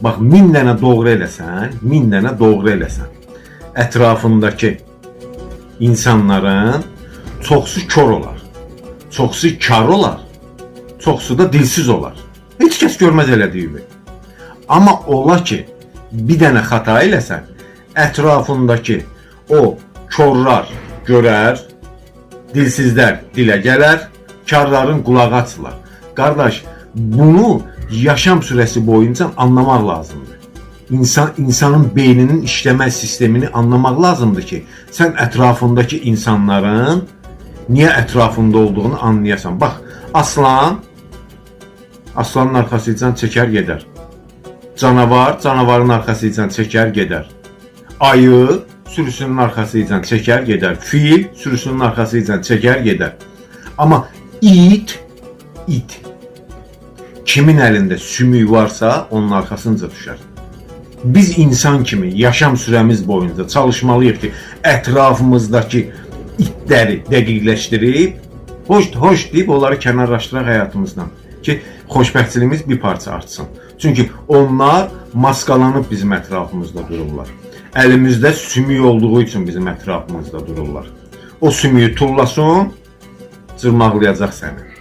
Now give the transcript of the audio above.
bax 1000 dənə doğru eləsən, ətrafındakı insanların çoxsu kör olar, çoxsu kar olar, çoxsu da dilsiz olar. Heç kəs görməz elədiyimi. Amma ola ki, bir dənə xəta eləsən, ətrafındakı o körlər görər, dilsizlər dilə gələr, karların qulağı açılar. Qardaş, bunu yaşam sürəsi boyunca anlamaq lazımdır. İnsanın beyninin işləmə sistemini anlamaq lazımdır ki, sən ətrafındakı insanların niyə ətrafında olduğunu anlayasan. Bax, aslanın arxasıcan çəkər gedər. Canavarın arxasıcan çəkər gedər. Ayı sürüsünün arxasıcan çəkər gedər. Fil sürüsünün arxasıcan çəkər gedər. Amma it kimin əlində sümük varsa onun arxasınca düşər. Biz insan kimi yaşam sürəmiz boyunca çalışmalıyıq ki, ətrafımızdakı itləri dəqiqləşdirib, hoş deyib onları kənarlaşdıraq həyatımızdan ki, xoşbəxtçiliyimiz bir parça artsın. Çünki onlar maskalanıb bizim ətrafımızda dururlar. Əlimizdə sümük olduğu üçün bizim ətrafımızda dururlar. O sümüyü tullasın, cırmaqlayacaq səni.